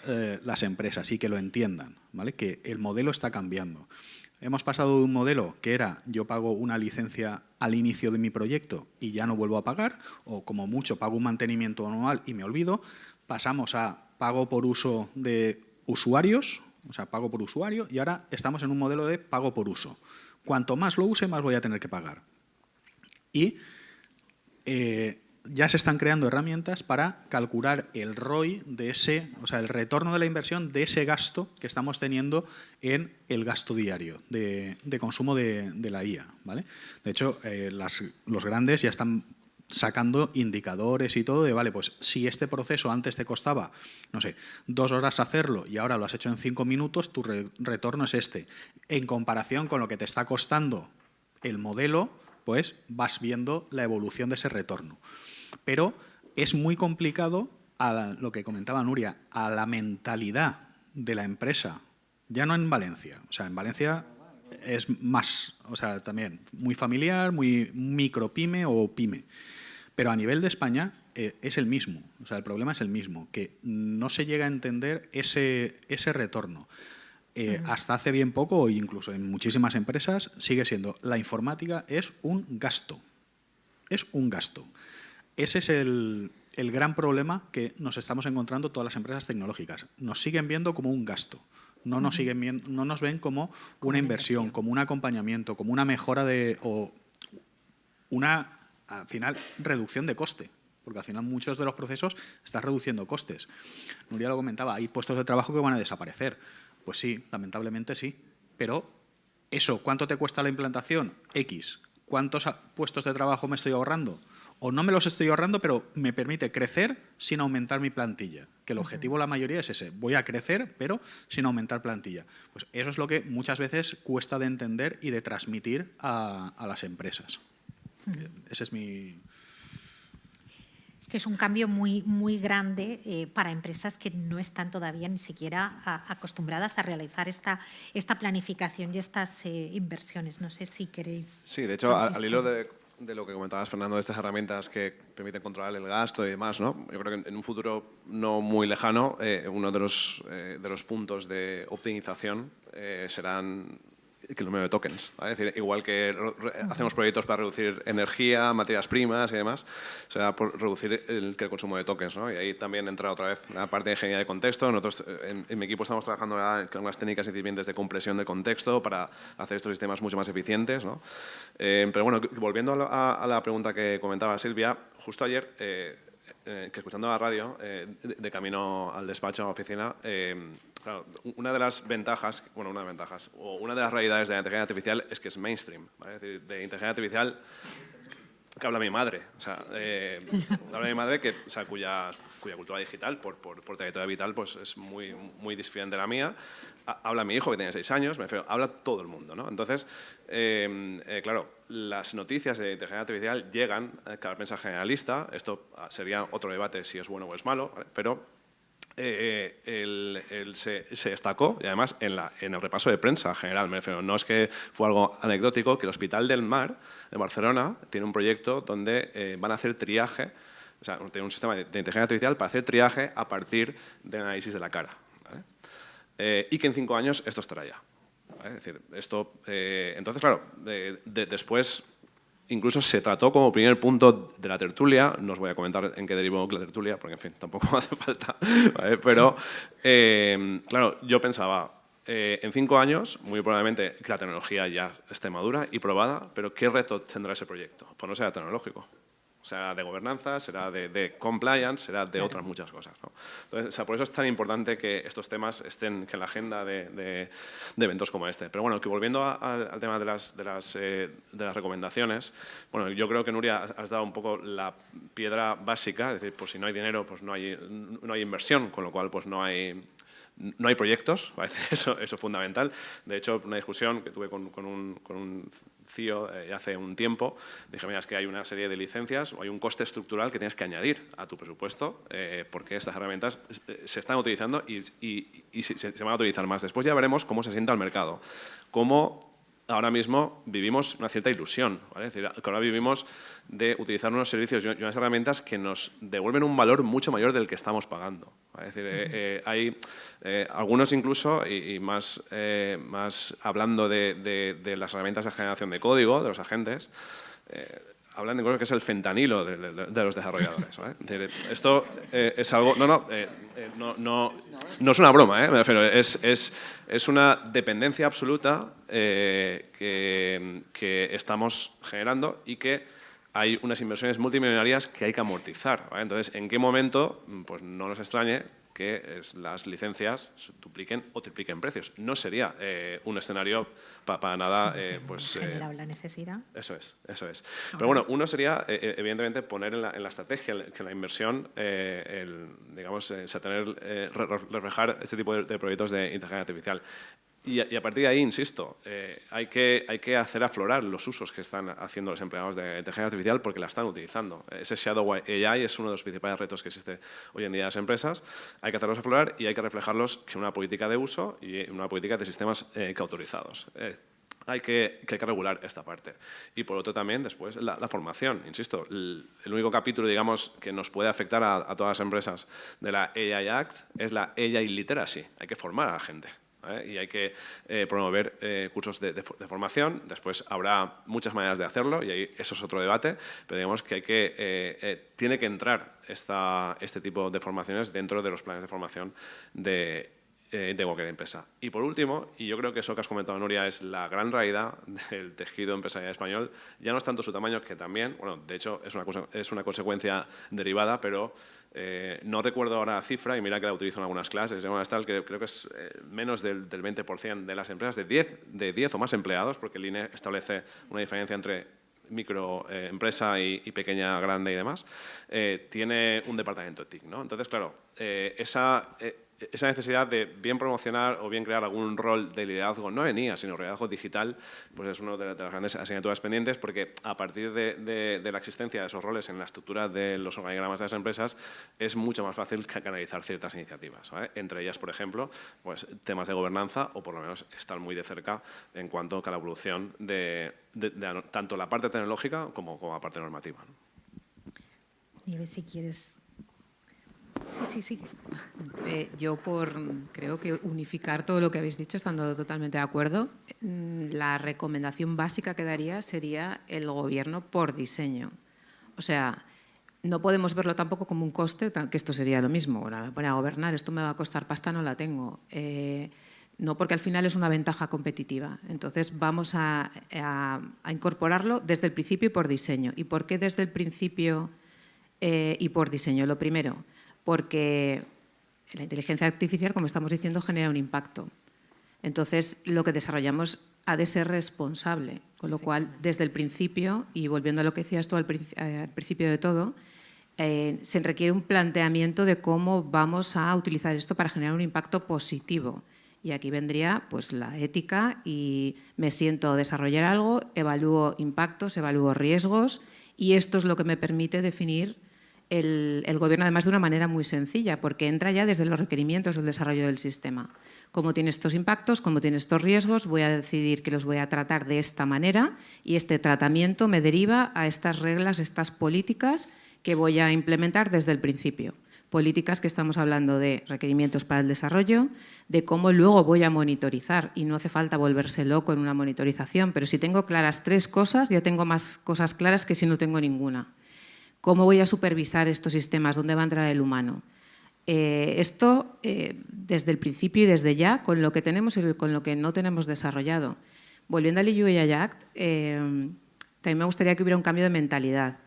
las empresas y que lo entiendan, ¿vale? Que el modelo está cambiando. Hemos pasado de un modelo que era yo pago una licencia al inicio de mi proyecto y ya no vuelvo a pagar, o como mucho pago un mantenimiento anual y me olvido. Pasamos a pago por uso de usuarios, o sea, pago por usuario, y ahora estamos en un modelo de pago por uso. Cuanto más lo use, más voy a tener que pagar. Y ya se están creando herramientas para calcular el ROI de ese, o sea, el retorno de la inversión de ese gasto que estamos teniendo en el gasto diario de consumo de la IA, ¿vale? De hecho, los grandes ya están sacando indicadores y todo de, vale, pues si este proceso antes te costaba, no sé, 2 horas hacerlo y ahora lo has hecho en 5 minutos, tu retorno es este. En comparación con lo que te está costando el modelo, pues vas viendo la evolución de ese retorno. Pero es muy complicado, a lo que comentaba Nuria, a la mentalidad de la empresa, ya no en Valencia. O sea, en Valencia es más, o sea, también muy familiar, muy micropyme o pyme. Pero a nivel de España es el mismo, o sea, el problema es el mismo, que no se llega a entender ese retorno. Hasta hace bien poco, o incluso en muchísimas empresas, sigue siendo la informática es un gasto. Es un gasto. Ese es el gran problema que nos estamos encontrando todas las empresas tecnológicas. Nos siguen viendo como un gasto. No nos ven como una inversión, como un acompañamiento, como una mejora o una, al final, reducción de coste. Porque al final muchos de los procesos están reduciendo costes. Nuria lo comentaba, hay puestos de trabajo que van a desaparecer. Pues sí, lamentablemente sí. Pero eso, ¿cuánto te cuesta la implantación? X. ¿Cuántos puestos de trabajo me estoy ahorrando? O no me los estoy ahorrando, pero me permite crecer sin aumentar mi plantilla. Que el objetivo de la mayoría es ese. Voy a crecer, pero sin aumentar plantilla. Pues eso es lo que muchas veces cuesta de entender y de transmitir a las empresas. Ese es mi... Es que es un cambio muy, muy grande para empresas que no están todavía ni siquiera acostumbradas a realizar esta planificación y estas inversiones. No sé si queréis... Sí, de hecho, al hilo de lo que comentabas, Fernando, de estas herramientas que permiten controlar el gasto y demás, ¿no? Yo creo que en un futuro no muy lejano, uno de los puntos de optimización serán el número de tokens. ¿Vale? Es decir, igual que hacemos proyectos para reducir energía, materias primas y demás, será por reducir el consumo de tokens, ¿no? Y ahí también entra otra vez la parte de ingeniería de contexto. Nosotros en mi equipo estamos trabajando con unas técnicas incipientes de compresión de contexto para hacer estos sistemas mucho más eficientes, ¿no? Pero bueno, volviendo a la pregunta que comentaba Silvia, justo ayer, que escuchando la radio, de camino al despacho, a la oficina, claro, una de las ventajas, o una de las realidades de la inteligencia artificial es que es mainstream, ¿vale? Es decir, de inteligencia artificial que habla mi madre, o sea, habla mi madre cuya cultura digital, por trayectoria vital, pues es muy, muy diferente de la mía. Habla mi hijo, que tiene 6 años, me refiero, habla todo el mundo, ¿no? Entonces, claro, las noticias de inteligencia artificial llegan a la prensa generalista. Esto sería otro debate si es bueno o es malo, ¿vale? Pero se destacó, y además en el repaso de prensa general, me refiero, no es que fue algo anecdótico, que el Hospital del Mar de Barcelona tiene un proyecto donde van a hacer triaje, o sea, tiene un sistema de inteligencia artificial para hacer triaje a partir del análisis de la cara, ¿vale? Y que en 5 años esto estará ya, ¿vale? Es decir, esto, entonces, claro, después incluso se trató como primer punto de la tertulia. No os voy a comentar en qué derivó la tertulia, porque, en fin, tampoco hace falta, ¿vale? Pero, claro, yo pensaba, en 5 años, muy probablemente que la tecnología ya esté madura y probada, pero ¿qué reto tendrá ese proyecto? Pues no será tecnológico. Será de gobernanza, será de compliance, será de otras muchas cosas, ¿no? Entonces, o sea, por eso es tan importante que estos temas estén en la agenda de eventos como este. Pero bueno, que volviendo al tema de las recomendaciones, bueno, yo creo que, Nuria, has dado un poco la piedra básica, es decir, pues si no hay dinero, pues no hay inversión, con lo cual pues no hay proyectos, ¿vale? Eso es fundamental. De hecho, una discusión que tuve con un CIO hace un tiempo, dije, mira, es que hay una serie de licencias o hay un coste estructural que tienes que añadir a tu presupuesto porque estas herramientas se están utilizando y se van a utilizar más. Después ya veremos cómo se sienta el mercado, cómo ahora mismo vivimos una cierta ilusión, ¿vale? Es decir, que ahora vivimos de utilizar unos servicios y unas herramientas que nos devuelven un valor mucho mayor del que estamos pagando, ¿vale? Es decir, hay algunos incluso, y más hablando de las herramientas de generación de código, de los agentes, hablan de cosas que es el fentanilo de los desarrolladores, ¿vale? Es decir, esto es algo... No es una broma, me refiero. Es una dependencia absoluta que estamos generando y que hay unas inversiones multimillonarias que hay que amortizar, ¿vale? Entonces, ¿en qué momento? Pues no nos extrañe que las licencias dupliquen o tripliquen precios. No sería un escenario para nada... generado la necesidad. Eso es. Pero bueno, uno sería, evidentemente, poner en la estrategia que la inversión, reflejar este tipo de proyectos de inteligencia artificial. Y a partir de ahí, insisto, hay que hacer aflorar los usos que están haciendo los empleados de inteligencia artificial porque la están utilizando. Ese Shadow AI es uno de los principales retos que existe hoy en día en las empresas. Hay que hacerlos aflorar y hay que reflejarlos en una política de uso y en una política de sistemas cautorizados. hay que regular esta parte. Y por otro también, después, la formación. Insisto, el único capítulo, digamos, que nos puede afectar a todas las empresas de la AI Act es la AI Literacy. Hay que formar a la gente. Y hay que promover cursos de formación. Después habrá muchas maneras de hacerlo y ahí eso es otro debate, pero digamos que tiene que entrar este tipo de formaciones dentro de los planes de formación de cualquier empresa. Y por último, y yo creo que eso que has comentado, Nuria, es la gran realidad del tejido empresarial español, ya no es tanto su tamaño, que también, bueno, de hecho es una consecuencia derivada, pero no recuerdo ahora la cifra, y mira que la utilizo en algunas clases, que creo que es menos del 20% de las empresas, de 10 o más empleados, porque el INE establece una diferencia entre microempresa y pequeña, grande y demás, tiene un departamento TIC, ¿no? Entonces, claro, esa necesidad de bien promocionar o bien crear algún rol de liderazgo, no en IA, sino liderazgo digital, pues es una de las grandes asignaturas pendientes, porque a partir de la existencia de esos roles en la estructura de los organigramas de las empresas es mucho más fácil canalizar ciertas iniciativas, ¿vale? Entre ellas, por ejemplo, pues temas de gobernanza, o por lo menos estar muy de cerca en cuanto a la evolución de tanto la parte tecnológica como la parte normativa, ¿no? Nieves, si quieres. Sí. Yo creo que unificar todo lo que habéis dicho, estando totalmente de acuerdo, la recomendación básica que daría sería el gobierno por diseño. O sea, no podemos verlo tampoco como un coste, que esto sería lo mismo. Ahora me pone a gobernar, esto me va a costar pasta, no la tengo. No, porque al final es una ventaja competitiva. Entonces vamos a incorporarlo desde el principio y por diseño. ¿Y por qué desde el principio y por diseño? Lo primero, porque la inteligencia artificial, como estamos diciendo, genera un impacto. Entonces, lo que desarrollamos ha de ser responsable, con lo cual, desde el principio, y volviendo a lo que decías tú al principio de todo, se requiere un planteamiento de cómo vamos a utilizar esto para generar un impacto positivo. Y aquí vendría pues, la ética y me siento a desarrollar algo, evalúo impactos, evalúo riesgos, y esto es lo que me permite definir el gobierno, además, de una manera muy sencilla, porque entra ya desde los requerimientos del desarrollo del sistema. Cómo tiene estos impactos, cómo tiene estos riesgos, voy a decidir que los voy a tratar de esta manera y este tratamiento me deriva a estas reglas, estas políticas que voy a implementar desde el principio. Políticas que estamos hablando de requerimientos para el desarrollo, de cómo luego voy a monitorizar, y no hace falta volverse loco en una monitorización, pero si tengo claras 3 cosas, ya tengo más cosas claras que si no tengo ninguna. ¿Cómo voy a supervisar estos sistemas? ¿Dónde va a entrar el humano? Esto desde el principio y desde ya, con lo que tenemos y con lo que no tenemos desarrollado. Volviendo al EU AI Act, también me gustaría que hubiera un cambio de mentalidad.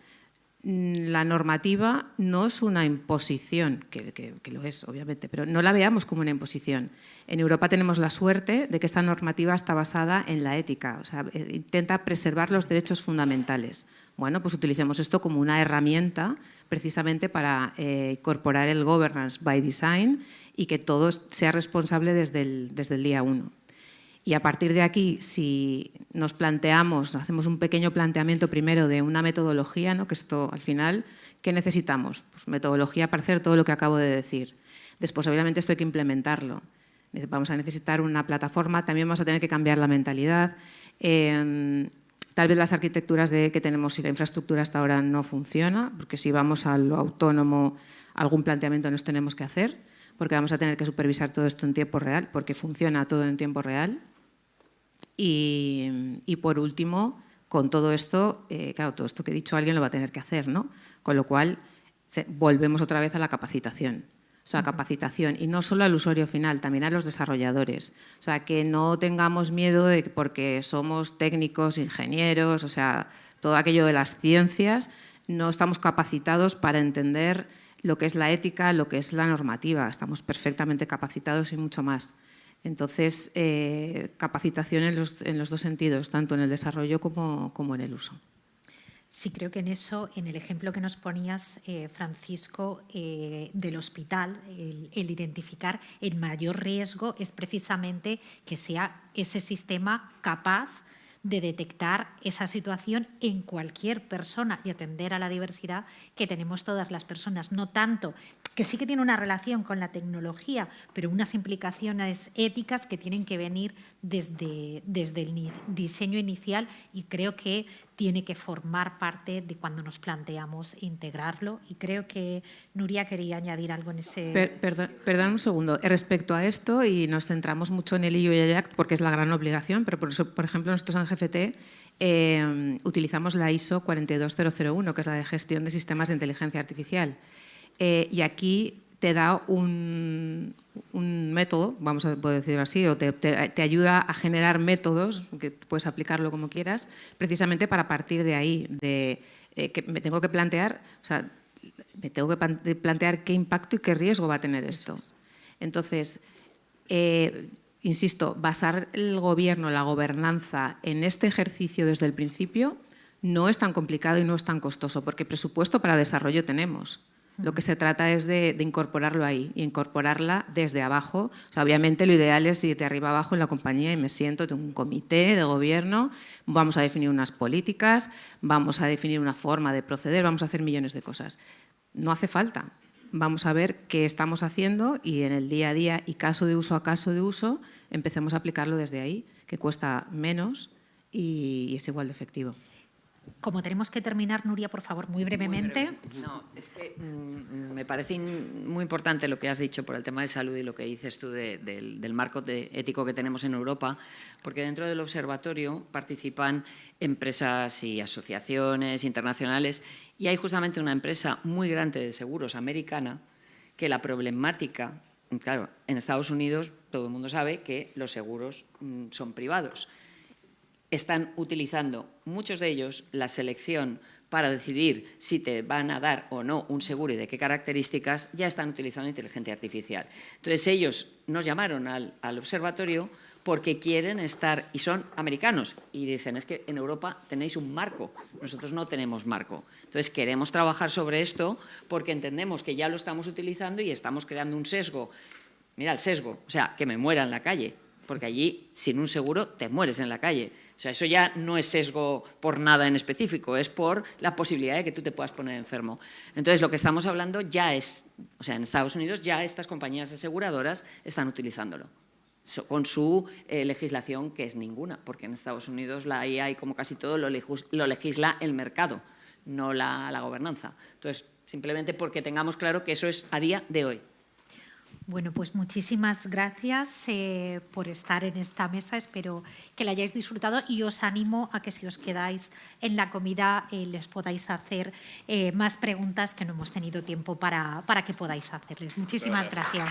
La normativa no es una imposición, que lo es, obviamente, pero no la veamos como una imposición. En Europa tenemos la suerte de que esta normativa está basada en la ética, o sea, intenta preservar los derechos fundamentales. Bueno, pues utilicemos esto como una herramienta precisamente para incorporar el governance by design y que todo sea responsable desde el día 1. Y a partir de aquí, si nos planteamos, hacemos un pequeño planteamiento primero de una metodología, ¿no? Que esto al final, ¿qué necesitamos? Pues metodología para hacer todo lo que acabo de decir. Después, obviamente, esto hay que implementarlo. Vamos a necesitar una plataforma, también vamos a tener que cambiar la mentalidad. Tal vez las arquitecturas que tenemos y la infraestructura hasta ahora no funciona, porque si vamos a lo autónomo, algún planteamiento nos tenemos que hacer, porque vamos a tener que supervisar todo esto en tiempo real, porque funciona todo en tiempo real. Y por último, con todo esto, claro, todo esto que he dicho alguien lo va a tener que hacer, ¿no? Con lo cual, volvemos otra vez a la capacitación. O sea, capacitación, y no solo al usuario final, también a los desarrolladores. O sea, que no tengamos miedo de que porque somos técnicos, ingenieros, o sea, todo aquello de las ciencias, no estamos capacitados para entender lo que es la ética, lo que es la normativa. Estamos perfectamente capacitados y mucho más. Entonces, capacitación en los 2 sentidos, tanto en el desarrollo como en el uso. Sí, creo que en eso, en el ejemplo que nos ponías, Francisco, del hospital, el identificar el mayor riesgo es precisamente que sea ese sistema capaz de detectar esa situación en cualquier persona y atender a la diversidad que tenemos todas las personas. No tanto, que sí que tiene una relación con la tecnología, pero unas implicaciones éticas que tienen que venir desde el diseño inicial, y creo que tiene que formar parte de cuando nos planteamos integrarlo. Y creo que Nuria quería añadir algo en ese... Perdón un segundo. Respecto a esto, y nos centramos mucho en el EU y Act porque es la gran obligación, pero por eso, por ejemplo, nosotros en GFT utilizamos la ISO 42001, que es la de gestión de sistemas de inteligencia artificial. Y aquí te da un método, vamos a poder decirlo así, o te ayuda a generar métodos, que puedes aplicarlo como quieras, precisamente para partir de ahí, que me tengo que plantear, o sea, me tengo que plantear qué impacto y qué riesgo va a tener esto. Entonces, insisto, basar el gobierno, la gobernanza en este ejercicio desde el principio no es tan complicado y no es tan costoso, porque presupuesto para desarrollo tenemos. Lo que se trata es de incorporarlo ahí, y incorporarla desde abajo. O sea, obviamente lo ideal es ir de arriba abajo en la compañía y me siento, tengo un comité de gobierno, vamos a definir unas políticas, vamos a definir una forma de proceder, vamos a hacer millones de cosas. No hace falta. Vamos a ver qué estamos haciendo y en el día a día y caso de uso a caso de uso empecemos a aplicarlo desde ahí, que cuesta menos y es igual de efectivo. Como tenemos que terminar, Nuria, por favor, muy brevemente. No, es que me parece muy importante lo que has dicho por el tema de salud y lo que dices tú del marco ético que tenemos en Europa, porque dentro del observatorio participan empresas y asociaciones internacionales, y hay justamente una empresa muy grande de seguros americana que la problemática, claro, en Estados Unidos todo el mundo sabe que los seguros son privados. Están utilizando, muchos de ellos, la selección para decidir si te van a dar o no un seguro y de qué características, ya están utilizando inteligencia artificial. Entonces, ellos nos llamaron al observatorio porque quieren estar, y son americanos, y dicen, es que en Europa tenéis un marco, nosotros no tenemos marco. Entonces, queremos trabajar sobre esto porque entendemos que ya lo estamos utilizando y estamos creando un sesgo. Mira, el sesgo, o sea, que me muera en la calle, porque allí, sin un seguro, te mueres en la calle. O sea, eso ya no es sesgo por nada en específico, es por la posibilidad de que tú te puedas poner enfermo. Entonces, lo que estamos hablando ya es, o sea, en Estados Unidos ya estas compañías aseguradoras están utilizándolo con su legislación, que es ninguna, porque en Estados Unidos la IA, y como casi todo, lo legisla el mercado, no la gobernanza. Entonces, simplemente porque tengamos claro que eso es a día de hoy. Bueno, pues muchísimas gracias por estar en esta mesa. Espero que la hayáis disfrutado y os animo a que si os quedáis en la comida les podáis hacer más preguntas que no hemos tenido tiempo para que podáis hacerles. Muchísimas gracias.